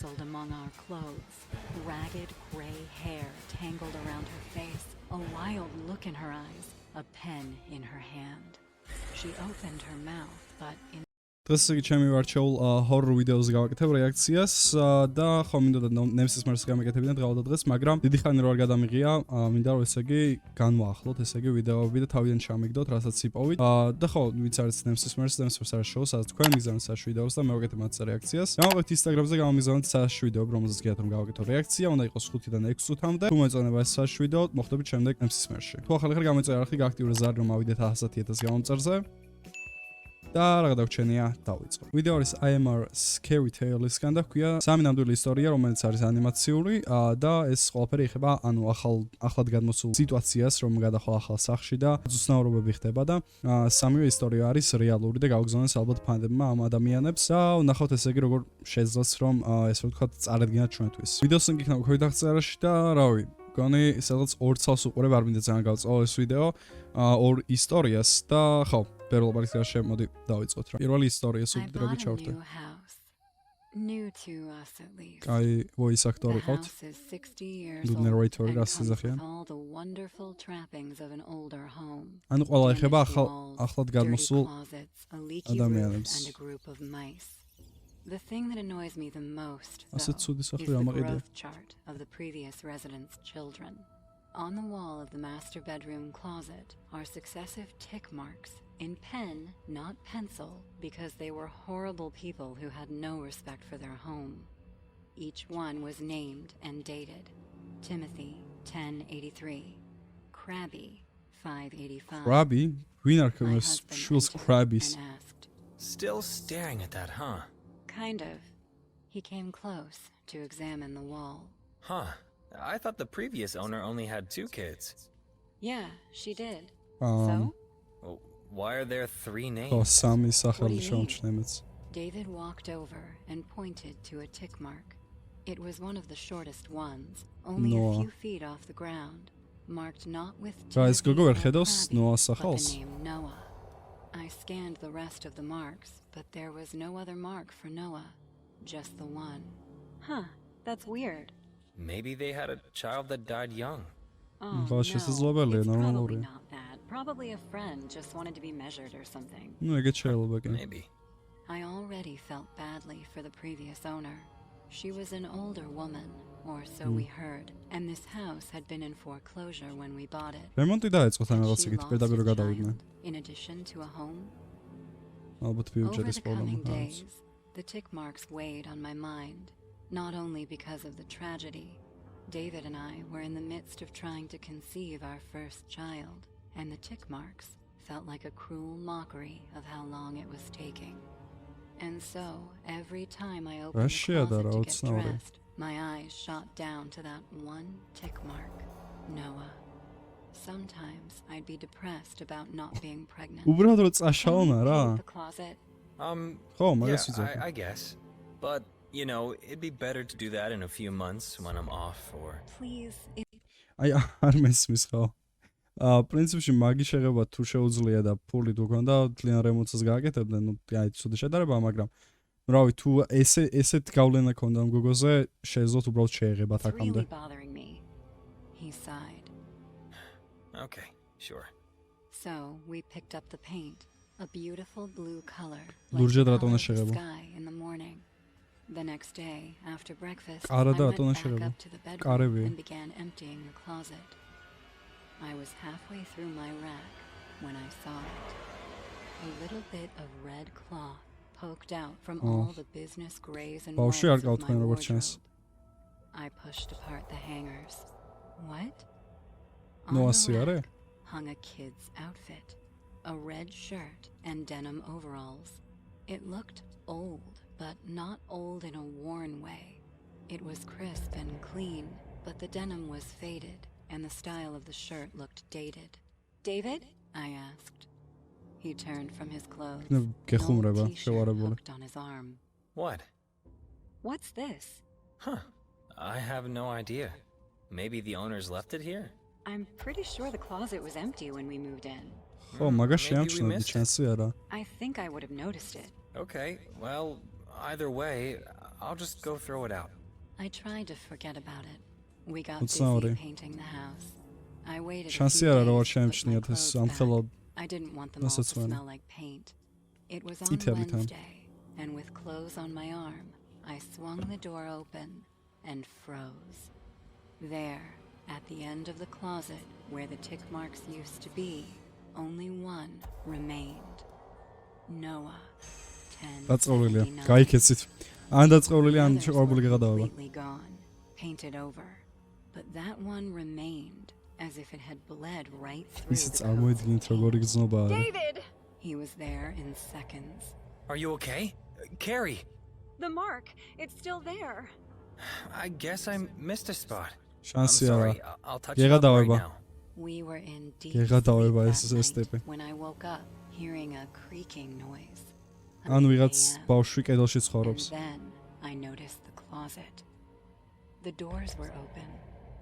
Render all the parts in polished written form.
among our clothes, ragged gray hair tangled around her face, a wild look in her eyes, a pen in her hand. She opened her mouth, but in დღეს იგი ჩემი ვარჩეულ ჰორრორ ვიდეოზე გავაკეთებ რეაქციას და ხო მინდოდა NEMSISMERS გამეკეთებინა დღევდა დღეს, მაგრამ დიდი ხანი რო არ გადამიღია, მინდა რომ ესე იგი განვაახლოთ ესე იგი ვიდეოები და თავიდან ჩამიგდოთ, რასაც იპოვით. და ხო, ვინც არის NEMSISMERS არის შოუ, სადაც თქვენ მიგზავნეთ საშიში ვიდეოს და მე ვაკეთებ მათ რეაქციას. გამოვიდეთ Instagram-ზე გამომიგზავნეთ საშიში ვიდეოები, რომელზეც გიათ რომ გავაკეთო რეაქცია, უნდა იყოს 5-დან 6 წუთამდე. თუ მოეწონება ეს საშიში ვიდეო, მოხდებით შემდეგ NEMSISMERS-ში. თუ ახალი ხარ გამოიწერა არხი, გააქტიურე ზარი რომ ავიდეთ 100,000 გამომწერზე. და რა გადაგჩენია დავიწყო. ვიდეო არის IMR Scary Tales-ისგან და ქვია სამი ნამდვილი ისტორია, რომელიც არის ანიმაციური და ეს ყველაფერი ეხება ანუ ახლად გადმოსულ სიტუაციას, რომ გადახვალ ახალ სახლში და ძუცნაურობები ხდება და სამივე ისტორია არის რეალური და გავგზავნეს ალბათ ფანდებმა ამ ადამიანებს და ვნახავთ ესე იგი როგორ შეძლოს რომ ესე ვთქვათ წარედგინათ ჩვენთვის. ვიდეოს ლინკი იქნება ქვევით აღწერაში და რავი გონი სადღაც 2 წელს უყურებ არ მინდა ძალიან გავწოვო ეს ვიდეო ორ ისტორიას და ხო პერლობარის გარშემო მოდი დავიწყოთ რა. პირველი ისტორია სუბტიტრები ჩავრდე. New to us at least. აი voice actor-ი ყავთ. Good narrator რას იზახიან. ანუ ყველა ეხება ახლად გადმოსულ ადამიანებს. The thing that annoys me the most is the growth chart of the previous residents' children. On the wall of the master bedroom closet are successive tick marks in pen, not pencil, because they were horrible people who had no respect for their home. Each one was named and dated. Timothy, 1083. Crabby, 585. Crabby? She was crabby. Still staring at that, huh? Kind of. He came close to examine the wall. Huh. I thought the previous owner only had 2 kids. Yeah, she did. So? Well, why are there 3 names? David walked over and pointed to a tick mark. It was one of the shortest ones, only a few feet off the ground, marked not with Timothy or Crabby, but the name Noah. I scanned the rest of the marks, but there was no other mark for Noah, just the one. Huh, that's weird. Maybe they had a child that died young. Oh, no, it's probably not that. Probably a friend just wanted to be measured or something. Maybe. I already felt badly for the previous owner. She was an older woman, or so we heard, and this house had been in foreclosure when we bought it. She lost a child, in addition to a home. Over the coming days, the tick marks weighed on my mind, not only because of the tragedy. David and I were in the midst of trying to conceive our first child, and the tick marks felt like a cruel mockery of how long it was taking. And so, every time I opened the closet to get dressed, my eyes shot down to that one tick mark, Noah. Sometimes I'd be depressed about not being pregnant. Yeah, I guess. But, you know, it'd be better to do that in a few months when I'm off or... Please. აი არ მესმის ხო? პრინციპში მაგი შეღება თუ შეუძლია და ფული თუ გქონდა ძალიან რემონტს გააკეთებდნენ, ну, აი ცუდი შედარებაა, მაგრამ რავი თუ ესეთ გავლენა ქონდა ამ გოგოზე, შეეძლოთ უბრალოდ შეეღებათ აქამდე. He sighed. Okay, sure. So, we picked up the paint, a beautiful blue color, like the sky in the morning. The next day, after breakfast, I went back up to the bedroom and began emptying the closet. I was halfway through my rack when I saw it. A little bit of red cloth poked out from all the business grays and whites of my wardrobe. I pushed apart the hangers. What? On the rack hung a kid's outfit, a red shirt and denim overalls. It looked old, but not old in a worn way. It was crisp and clean, but the denim was faded, and the style of the shirt looked dated. David? I asked. He turned from his clothes. An old t-shirt hooked on his arm. What? What's this? Huh. I have no idea. Maybe the owners left it here? I'm pretty sure the closet was empty when we moved in. Maybe we missed it. I think I would have noticed it. Okay, well, either way, I'll just go throw it out. I tried to forget about it. We got What's busy sorry? painting the house. I waited a Შანსი few არა days რომ არ to put შეემჩნიოთ my ეს clothes ამხელო back. I didn't want them all to დასაცვენი. smell like paint. It was on წითელი თან. Wednesday, and with clothes on my arm, I swung the door open and froze. There, at the end of the closet where the tick marks used to be, only one remained. Noah, 10. დაწყევლილია. გაიქეცით. ან დაწყევლილი ან შეყვარებული გადავება. Completely gone, painted over. But that one remained, as if it had bled right through ისიც the წარმოიდგინეთ როგორი გზნობა არის. David! He was there in seconds. Are you okay? Carrie! The mark, it's still there. I guess I missed a spot. I'm შანსი არა. sorry. I'll touch it up right გეღადავება. now. We were in deep გეღადავება sleep ეს that ეს ტიპი. night when I woke up hearing a creaking noise. ან ვიღაც 3 a.m. ბავშვი კედელში And ცხოვრობს. then I noticed the closet. The doors were open.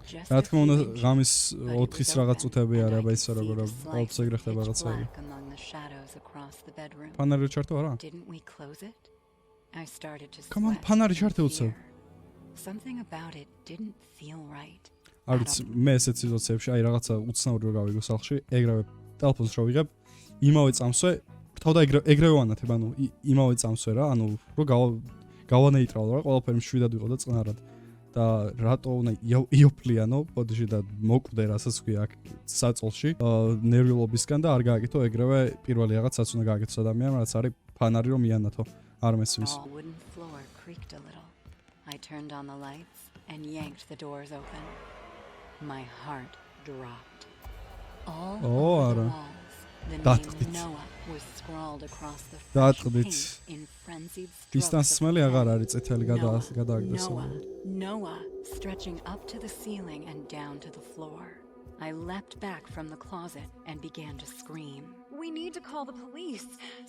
Just რა a თქმა few უნდა inches, ღამის but it 4-ის was რაღაც open, წუთები and არის, I აბა could ისე see როგორ the slice ყოველთვის ეგრე of ხდება pitch რაღაცები. black among the shadows across the bedroom. ფანარი ჩართო არა? Didn't we close it? I started to Come on, sweat ფანარი in ჩართე უცებ. fear. Something about it didn't feel right. არ ვიცი, მე ესეთ სიტუაციებში, აი რაღაცა უცნაური რო გავიგო სახლში, ეგრევე ტელეფონს რო ვიღებ, იმავე წამსვე, ვრთავდა ეგრევე ვანათებ, ანუ იმავე წამსვე რა, ანუ რო გავანეიტრალო რა, ყველაფერი მშვიდად ვიყო და წყნარად. და რატო უნდა იოფლიანო, ბოდიში და მოკვდე რასაც ქვია აქ საწოლში, ნერვიულობისგან და არ გააკეთო ეგრევე პირველი რაღაცაც უნდა გააკეთოს ადამიანმა, რაც არის ფანარი რომ მიანათო, არ მესმის. The wooden floor creaked a little. I turned on the lights and yanked the doors open. My heart dropped. All over the არა. walls, the დაატყდით. name Noah was scrawled across the fresh დაატყდით. paint in frenzied strokes დისტანსმელი of აღარ pen. არის წითელი გადააგდეს. Noah, stretching up to the ceiling and down to the floor. I leapt back from the closet and began to scream. We need to call the police.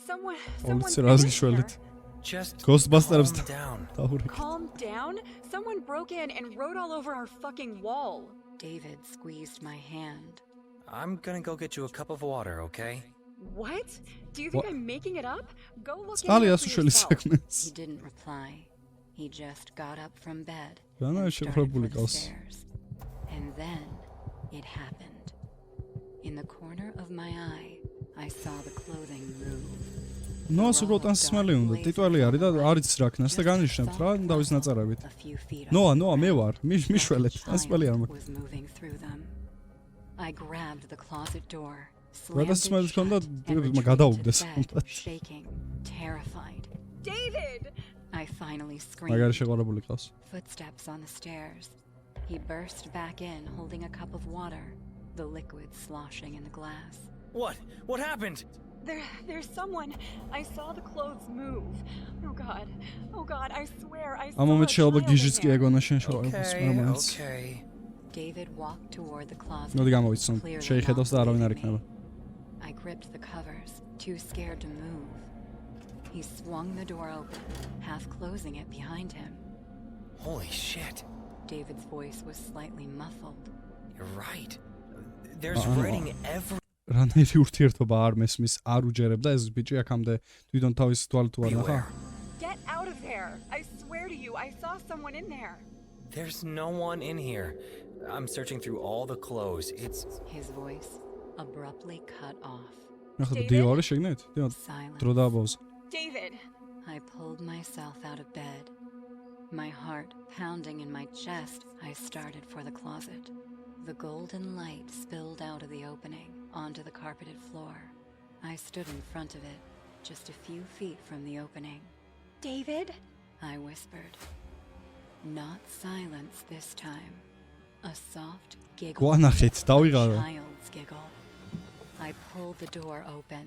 Someone's პოლიცია been რას in გიშველით? here. Just Ghostbusters calm down. დაურეკ. Calm down? Someone broke in and wrote all over our fucking wall. David squeezed my hand. I'm gonna go get you a cup of water, okay? What? Do you think What? I'm making it up? Go look in წყალი here for ასუშველი yourself. საქმეს. He didn't reply. He just got up from bed რანაა and started შეფრებული for the ყავს? stairs. And then it happened. In the corner of my eye, I saw the clothing move. ნოას უბრალოდ ანსმელი უნდა. ტიტველი არის და არის რა ქნას და განიშნებთ რა დავის ნაწარებით. A few feet ნოა, up. ნოა, მე ვარ. მიშველეთ. ანსმელი არ მაქვს. was moving through them. I grabbed the closet door. გადასმელი ქონდა and გადაუგდეს. retreated to bed, shaking, terrified. David! I finally მაგარი screamed. შეყვარებული ყავს. Footsteps on the stairs. He burst back in, holding a cup of water, the liquid sloshing in the glass. What? What happened? There's someone. I saw the clothes move. Oh God. Oh God, I swear I saw ამ a მომენტში ალბათ child in გიჟიც კი there. ეგონა შენ შეყვარებულს Okay, მომენტს. okay. David walked toward the closet. მოდი გამოვიცნო. clearly შეიხედოს და not არავინ არ believing იქნება. me. I gripped the covers, too scared to move. He swung the door open, half closing it behind him. Holy shit. David's voice was slightly muffled. You're right. There's writing every რანაირი ურთიერთობა არ მესმის, არ უჯერებდა ეს ბიჭი აქამდე თვითონ თავის თვალით თუ არ ნახა. Beware. Get out of there. I swear to you, I saw someone in there. There's no one in here. I'm searching through all the clothes. It's His voice abruptly cut off. ნახე David? დილო არის შეგნით? დილო Silence. დრო დააბავზე. David! I pulled myself out of bed. My heart pounding in my chest, I started for the closet. The golden light spilled out of the opening onto the carpeted floor. I stood in front of it, just a few feet from the opening. David? I whispered. Not silence this time. A soft giggle. გვანახეთ, A დავიღალე. child's giggle. I pulled the door open.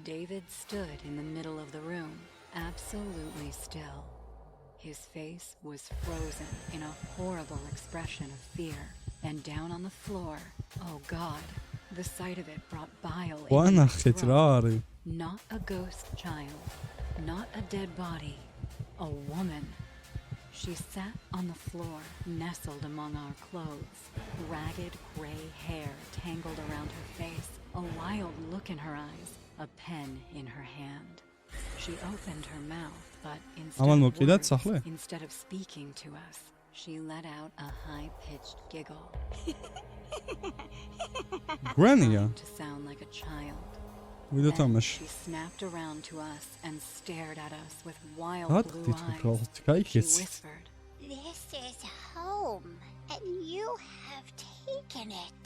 David stood in the middle of the room, absolutely still. His face was frozen in a horrible expression of fear. And down on the floor, oh God, the sight of it brought bile into my გვანახეთ რა throat. არის? Not a ghost child, not a dead body, a woman. She sat on the floor, nestled among our clothes, ragged gray hair tangled around her face, a wild look in her eyes, a pen in her hand. She opened her mouth, But ამან მოკიდათ სახლი? instead of speaking to us, she let out a high-pitched giggle. Granny-ა? To sound like a child. ვიდეო Then თამაში. she snapped around to us and stared at us with wild blue დათქვით eyes. უბრალოდ, She გაიქეცი. whispered, This is home, and you have taken it.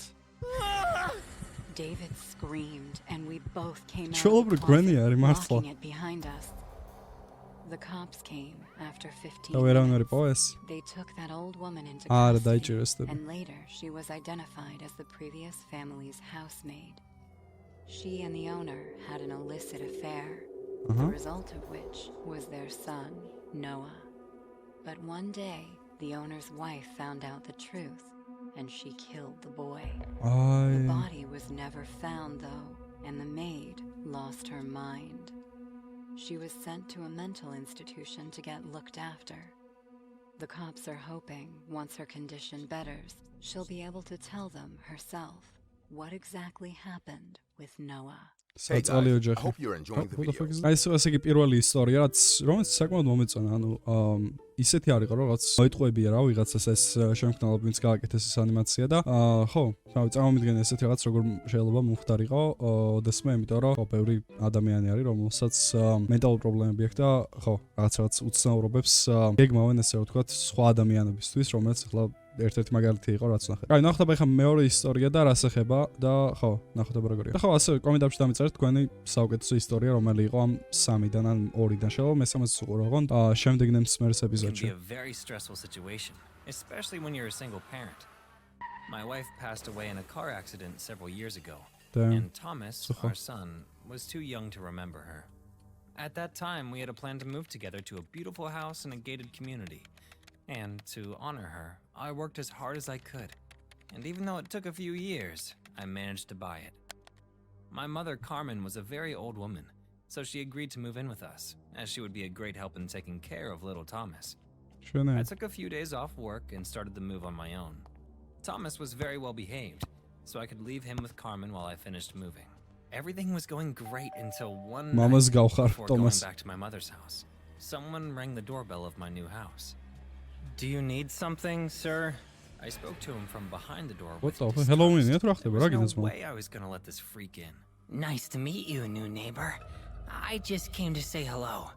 David screamed, and we both came out Children, of the Granny, closet, I remember. locking it behind us. The cops came after 15 და ვერავინ არ minutes. იპოვეს? They took that old woman into არა, custody, დაიჭირეს და. and later she was identified as the previous family's housemaid. She and the owner had an illicit affair, the result of which was their son, Noah. But one day, the owner's wife found out the truth, and she killed the boy. The აი. body was never found, though, and the maid lost her mind. She was sent to a mental institution to get looked after. The cops are hoping, once her condition betters, she'll be able to tell them herself what exactly happened with Noah. Hey საწალი guys, I ოჯახი. hope you're enjoying the What the fuck video. is that? აი ეს იგი პირველი ისტორია, რაც რომელიც საკმაოდ მომეწონა, ანუ ისეთი არის ყო რაღაც მოიტყვებია რა ვიღაცას ეს შემქმნელობა ვინც გააკეთეს ეს ანიმაცია და ხო, თავი წარმოვიდგენ ესეთი რაღაც როგორ შეიძლება მომხდარიყო ოდესმე, იმიტომ რომ ხო ბევრი ადამიანი არის რომელსაც მენტალური პრობლემები აქვს და ხო რაღაც უცნაურობებს გეგმავენ ესე რომ ვთქვათ სხვა ადამიანებისთვის, რომელიც ახლა ერთ-ერთი მაგალითი იყო რაც ნახე. აი ნახოთ ახლა მეორე ისტორია და რას ეხება და ხო, ნახოთ როგორია. და ხო ასე კომენტარებში დამიწერეთ თქვენი საუკეთესო ისტორია რომელი იყო ამ სამიდან ან ორიდან შეიძლება მესამეც უყურავთ შემდეგ NEMSISMERS It can ეპიზოდში. be a very stressful situation, especially when you're a single parent. My wife passed away in a car accident several years ago, and Thomas, our son, was too young to remember her. At that time, we had a plan to move together to a beautiful house in a gated community. And to honor her, I worked as hard as I could. And even though it took a few years, I managed to buy it. My mother, Carmen, was a very old woman, so she agreed to move in with us, as she would be a great help in taking care of little Thomas. I took a few days off work and started the move on my own. Thomas was very well behaved, so I could leave him with Carmen while I finished moving. Everything was going great until one Mama's night გავხარ, before Thomas. going back to my mother's house. Someone rang the doorbell of my new house. Do you need something, sir? I spoke to him from behind the door. What with the Halloween? disgust. What There the was no fuck? way I was gonna let this freak in. Nice to meet you, new neighbor. I just came to say hello.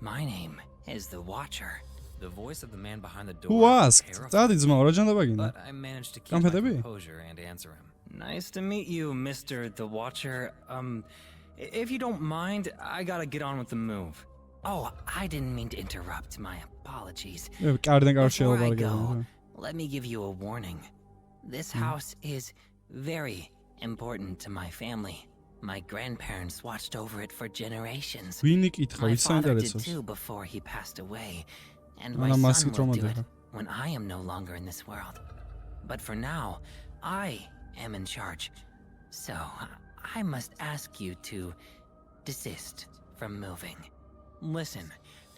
My name is the Watcher. The voice of the man behind the door. Who asked? terrified Daddy ძმა რა ჯანდა me, ბაგინა? But I managed to keep my გამხედები? composure and answer him. Nice to meet you, Mr. the Watcher. If you don't mind, I gotta get on with the move. Oh, I didn't mean to interrupt. My apologies. კარიდან კარში Before I შევალ go, let me give you a warning. This house is very important to my family. My grandparents watched over it for generations. ვინი კითხა, My ვის father did საინტერესოს? too before he passed away, and Ana my maski son will do traumatica. it when I am no longer in this world. But for now, I am in charge. So I must ask you to desist from moving. Listen,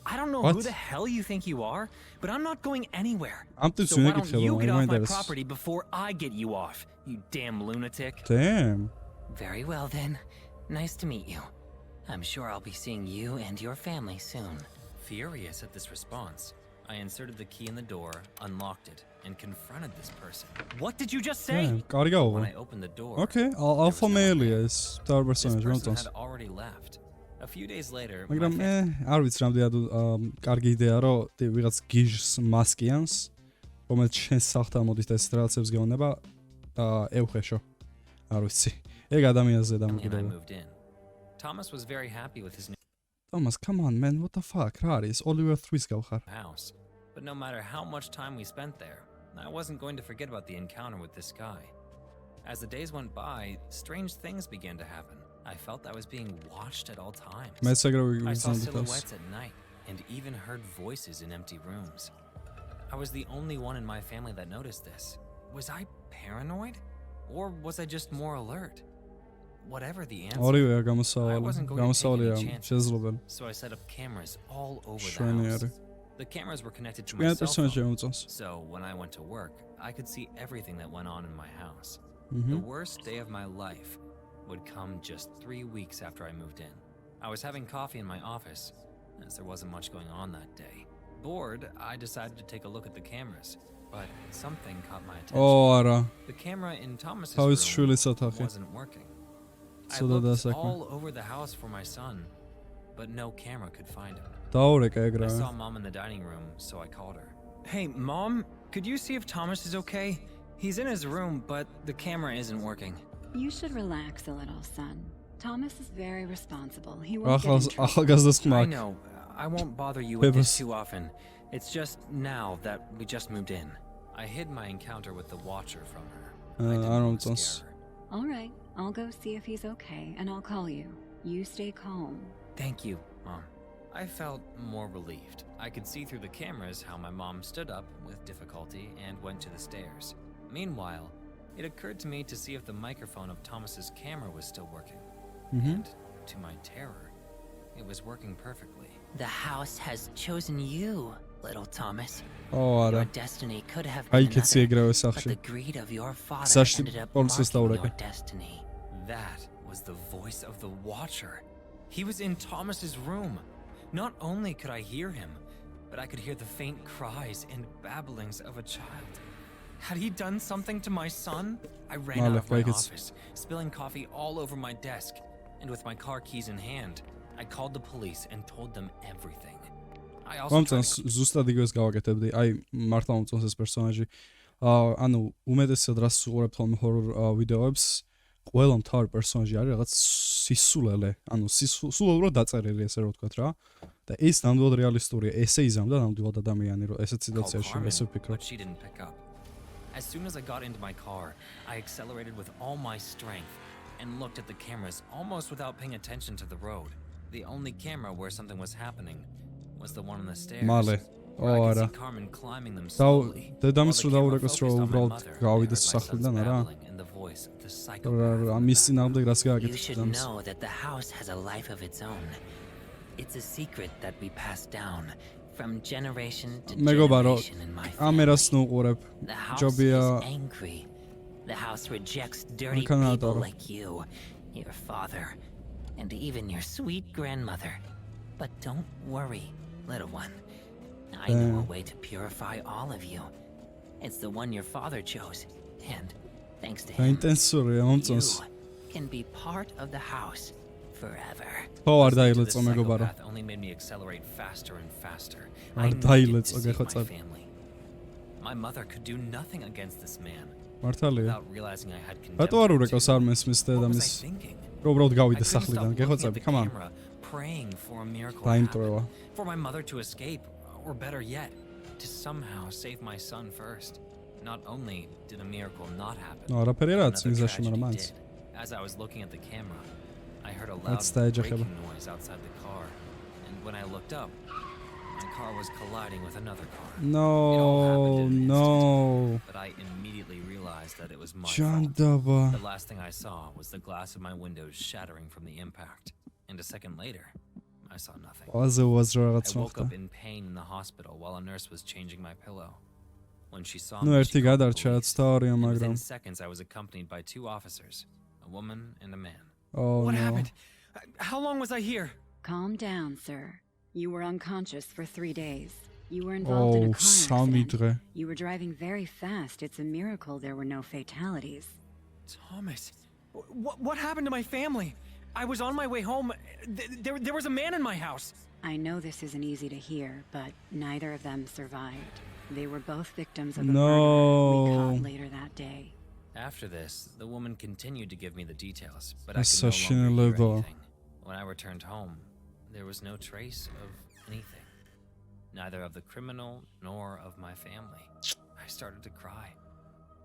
I don't know What? who the hell you think you are, but I'm not going anywhere. ამ ტიპს So ვინი why don't კითხება, you get off my მაინტერესებს. property before I get you off, you damn lunatic? Damn. Very well then. Nice to meet you. I'm sure I'll be seeing you and your family soon. Furious at this response, I inserted the key in the door, unlocked it, and confronted this person. What did you just say? Damn, კარგი When გაუღო. I opened the door, Okay, there was alpha no one male there. is თავი This პერსონაჟი person მომწონს. had already left. A few days later, my მაგრამ არ ვიცი რამდენად კარგი იდეა რომ ვიღაც გიჟს მასკიანს რომელიც შენ სახლთან მოდის და ეს რაღაცებს გეუბნება ევხეშო არ ვიცი ეგ ადამიანზე family and I დამოკიდებული moved in. Thomas was very happy with his new Thomas come on man what the fuck რა არის Oliver 3-ს გავხარ house, but no matter how much time we spent there, I wasn't going to forget about the encounter with this guy. As the days went by, strange things began to happen. I felt I was being watched at all times. მეც ეგრე I saw ვიზამდი თავს silhouettes at night and even heard voices in empty rooms. I was the only one in my family that noticed this. Was I paranoid? Or was I just more alert? Whatever the answer, ორივეა I გამოსავალი wasn't going to take გამოსავალია any chances. შესაძლებელი So I set up cameras all over the შვენი house. არის The cameras were connected to my შენ cell პერსონაჟი phone. მომწონს So when I went to work, I could see everything that went on in my house. Mhm. The worst day of my life would come just 3 weeks after I moved in. I was having coffee in my office as there wasn't much going on that day. Bored, I decided to take a look at the cameras, but something caught my attention. The camera in Thomas's room wasn't working. I looked all over the house for my son, but no camera could find him. I saw Mom in the dining room, so I called her. Hey, Mom, could you see if Thomas is okay? He's in his room, but the camera isn't working. You should relax a little, son. Thomas is very responsible. He won't get in trouble. I know. I won't bother you with this too often. It's just now that we just moved in. I hid my encounter with the Watcher from her. I didn't want to scare her. All right, I'll go see if he's okay, and I'll call you. You stay calm. Thank you, Mom. I felt more relieved. I could see through the cameras how my mom stood up with difficulty and went to the stairs. Meanwhile, it occurred to me to see if the microphone of Thomas's camera was still working. And to my terror, it was working perfectly. The house has chosen you, little Thomas. Your destiny could have been another, but the greed of your father ended up marking your destiny. That was the voice of the Watcher. He was in Thomas's room. Not only could I hear him, but I could hear the faint cries and babblings of a child. Had he done something to my son? I ran out of my office, spilling coffee all over my desk, and with my car keys in hand, I called the police and told them everything. I also ზუსტად იგივეს გავაკეთებდი. აი, მართლა მომწონს ეს პერსონაჟი. ანუ უმეტესად რას უყურებთ ხოლმე ჰორორ ვიდეოებს, ყველა მთავარი პერსონაჟი არის რაღაც სისულელე, ანუ სულელურად დაწერილი ესე რომ ვთქვათ რა. და ეს ნამდვილად რეალისტურია. ესე იზამდა ნამდვილად ადამიანი, რომ ესეთ სიტუაციაში ესე ვფიქრობ. As soon as I got into my car, I accelerated with all my strength and looked at the cameras almost without paying attention to the road. The only camera where something was happening was the one on the stairs. Where I could see Carmen climbing them slowly. The camera focused on my mother and the voice of the psychopath. You should know that the house has a life of its own. It's a secret that we pass down from generation to generation in my family. The house is angry. The house rejects dirty people like you, your father, and even your sweet grandmother. But don't worry, little one. I know a way to purify all of you. It's the one your father chose, and thanks to him, you can be part of the house forever. The psychopath only made me accelerate faster and faster. I needed to save my family. My mother could do nothing against this man. Without realizing I had condemned her to. What was I thinking? I couldn't stop looking at the camera, praying for a miracle to happen, for my mother to escape, or better yet, to somehow save my son first. Not only did a miracle not happen, another tragedy did. As I was looking at the camera, I heard a loud braking noise outside the car, and when I looked up, my car was colliding with another car. No. But I immediately realized that it was my fault. The last thing I saw was the glass of my windows shattering from the impact, and a second later, I saw nothing. I woke up in pain in the hospital while a nurse was changing my pillow. When she saw me, she called the police, and within seconds I was accompanied by two officers, a woman and a man. What happened? How long was I here? Calm down, sir. You were unconscious for 3 days. You were involved in a car accident. You were driving very fast. It's a miracle there were no fatalities. Thomas, what happened to my family? I was on my way home. There was a man in my house. I know this isn't easy to hear, but neither of them survived. They were both victims of a murder we caught later that day. After this, the woman continued to give me the details, but I could no longer hear anything. When I returned home, there was no trace of anything. Neither of the criminal nor of my family. I started to cry,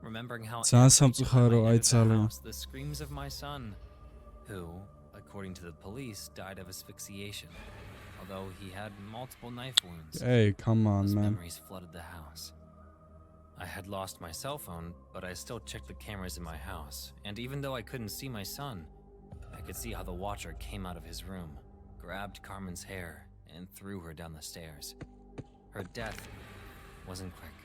remembering how the screams of my son, who, according to the police, died of asphyxiation. Although he had multiple knife wounds. Hey, come on, those man. Memories flooded the house. I had lost my cell phone, but I still checked the cameras in my house. And even though I couldn't see my son, I could see how the Watcher came out of his room, grabbed Carmen's hair, and threw her down the stairs. Her death wasn't quick,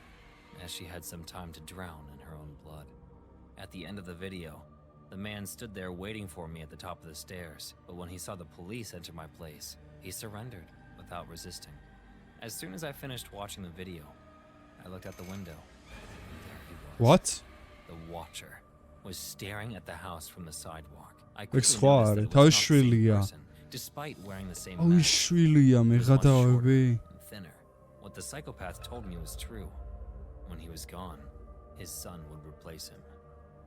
as she had some time to drown in her own blood. At the end of the video, the man stood there waiting for me at the top of the stairs, but when he saw the police enter my place, he surrendered with without resisting. As soon as I finished watching the video, I looked out the window. There he was. What? The Watcher was staring at the house from the sidewalk. I X quickly ხوარ, noticed that it was not the same თავშვილია. person, despite wearing the same ოი mask. შვილია He მე was much გადავები. shorter and thinner. What the psychopath told me was true. When he was gone, his son would replace him.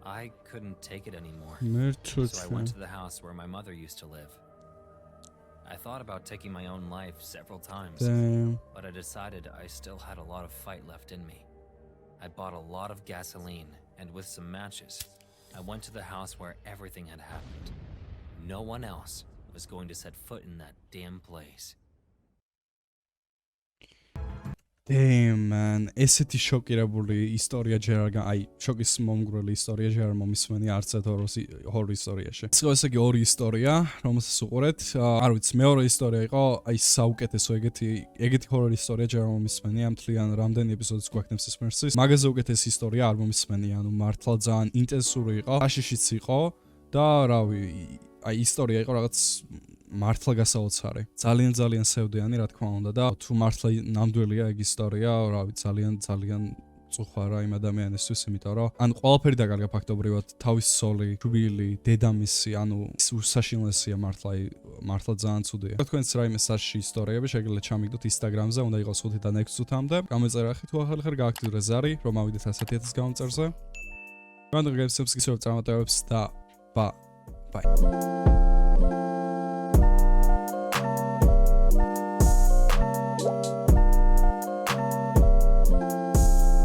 I couldn't take it anymore. So I went to the house where my mother used to live. I thought about taking my own life several times, but I decided I still had a lot of fight left in me. I bought a lot of gasoline, and with some matches, I went to the house where everything had happened. No one else was going to set foot in that damn place. Damn man, ესეთი შოკირებული ისტორია ჯერ არ აი შოკის მომგვრელი ისტორია ჯერ არ მომისმენი არც ერთ ჰორრor ისტორიაში. ეს იგი ორი ისტორია, რომელსაც უყურეთ. არ ვიცი, მეორე ისტორია იყო აი საუკეთესო ეგეთი ჰორრor ისტორია ჯერ არ მომისმენი. ამ თლიან რამდენი ეპიზოდიც გვაქვს NEMSISMERS-ის. მაგაზე უკეთესი ისტორია არ მომისმენი, ანუ მართლა ძალიან ინტენსური იყო, საშიშიც იყო და რავი, აი ისტორია იყო რაღაც მართლა გასაოცარი. ძალიან სევდიანი, რა თქმა უნდა და თუ მართლა ნამდვილია ეგ ისტორია, რავი, ძალიან წუხარა იმ ადამიანისთვის, იმიტომ რომ ან ყველაფერი დაგარგა ფაქტობრივად, თავის სოლი, შვილი, დედამისი, ანუ უსაშინლესია მართლა ძალიან ცუდია. თქვენც რაიმე საშიში ისტორიები შეგიძლიათ ჩამიგდოთ Instagram-ზე, უნდა იყოს 5-დან 6 წუთამდე. გამოიწერახით თუ ახალი ხარ გააქტიურე ზარი, რომ ავიდეთ 100,000 გამომწერზე. განდაგებს მსგისრობ წარმატებებს და ბაი.